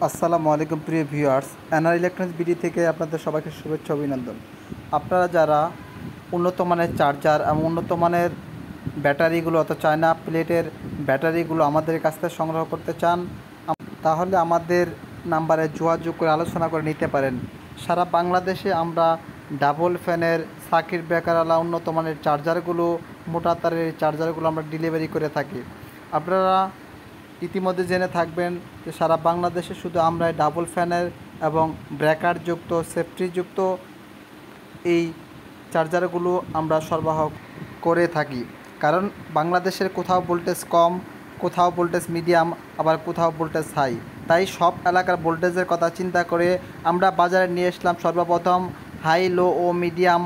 আসসালামু আলাইকুম প্রিয় ভিউয়ার্স, এনআর ইলেকট্রনিক্স বিডি থেকে আপনাদের সবাইকে শুভেচ্ছা অভিনন্দন। আপনারা যারা উন্নত মানের চার্জার এবং উন্নত মানের ব্যাটারিগুলো অর্থাৎ চায়না প্লেটের ব্যাটারিগুলো আমাদের কাছ থেকে সংগ্রহ করতে চান, তাহলে আমাদের নাম্বারে যোগাযোগ করে আলোচনা করে নিতে পারেন। সারা বাংলাদেশে আমরা ডাবল ফ্যানের সার্কিট ব্রেকারওয়ালা উন্নত মানের চার্জারগুলো, মোটা তারের চার্জারগুলো আমরা ডেলিভারি করে থাকি। আপনারা ইতিমধ্যে জেনে থাকবেন যে সারা বাংলাদেশে শুধু আমরা ডাবল ফ্যানের এবং ব্রেকারযুক্ত সেফটিযুক্ত এই চার্জারগুলো আমরা সরবরাহ করে থাকি। কারণ বাংলাদেশের কোথাও ভোল্টেজ কম, কোথাও ভোল্টেজ মিডিয়াম, আবার কোথাও ভোল্টেজ হাই। তাই সব এলাকার ভোল্টেজের কথা চিন্তা করে আমরা বাজারে নিয়ে আসলাম সর্বপ্রথম হাই, লো ও মিডিয়াম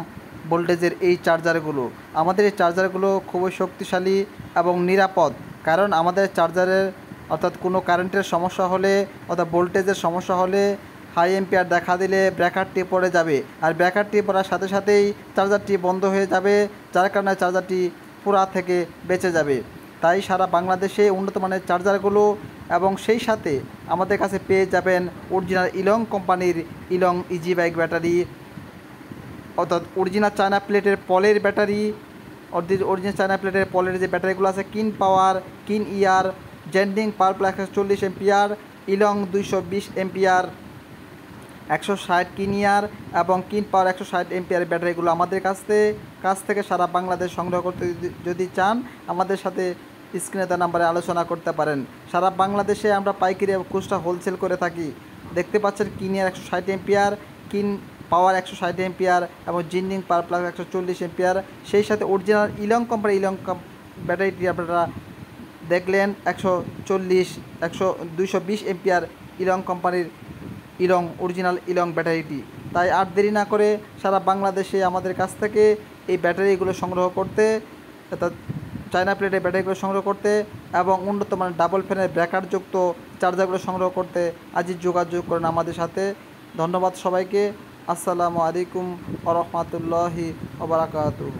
ভোল্টেজের এই চার্জারগুলো। আমাদের এই চার্জারগুলো খুবই শক্তিশালী এবং নিরাপদ। কারণ আমাদের চার্জারের অর্থাৎ কোনো কারেন্টের সমস্যা হলে অর্থাৎ ভোল্টেজের সমস্যা হলে হাই এম্পিয়ার দেখা দিলে ব্রেকারটি পড়ে যাবে, আর ব্রেকারটি পড়ার সাথে সাথেই চার্জারটি বন্ধ হয়ে যাবে, যার কারণে চার্জারটি পোড়া থেকে বেঁচে যাবে। তাই সারা বাংলাদেশে উন্নত মানের চার্জারগুলো এবং সেই সাথে আমাদের কাছে পেয়ে যাবেন অরিজিনাল ইলং কোম্পানির ইলং ইজি বাইক ব্যাটারি, অর্থাৎ অরিজিনাল চায়না প্লেটের পলের ব্যাটারি। অরিজিনাল চায়না প্লেটের পলের যে ব্যাটারিগুলো আছে, কিন পাওয়ার, কিন ইয়ার, জেন্ডিং পাওয়ার প্লাস 140 এম্পিয়ার, ইলং 220 এম্পিয়ার, 160 কিন ইয়ার এবং কিন পাওয়ার 160 এম্পিয়ার ব্যাটারিগুলো আমাদের কাছ থেকে সারা বাংলাদেশ সংগ্রহ করতে যদি চান, আমাদের সাথে স্ক্রিনে দেওয়া নাম্বারে আলোচনা করতে পারেন। সারা বাংলাদেশে আমরা পাইকারি এবং খুচরা হোলসেল করে থাকি। দেখতে পাচ্ছেন কিন ইয়ার 160 এম্পিয়ার, কিন পাওয়ার 160 এম্পিয়ার এবং জিন্ডিং পাওয়ার প্লাস 140 এম্পিয়ার। সেই সাথে অরিজিনাল ইলং কোম্পানি ব্যাটারিটি আপনারা দেখলেন 220 এম্পিয়ার ইলং কোম্পানির ইলং অরিজিনাল ইলং ব্যাটারিটি। তাই আর দেরি না করে সারা বাংলাদেশে আমাদের কাছ থেকে এই ব্যাটারিগুলো সংগ্রহ করতে, অর্থাৎ চায়না প্লেটের ব্যাটারিগুলো সংগ্রহ করতে এবং উন্নত মানের ডাবল ফ্যানের ব্রেকারযুক্ত চার্জারগুলো সংগ্রহ করতে আজই যোগাযোগ করেন আমাদের সাথে। ধন্যবাদ সবাইকে। আসসালামু আলাইকুম ওয়া রাহমাতুল্লাহি ওয়া বারাকাতুহু।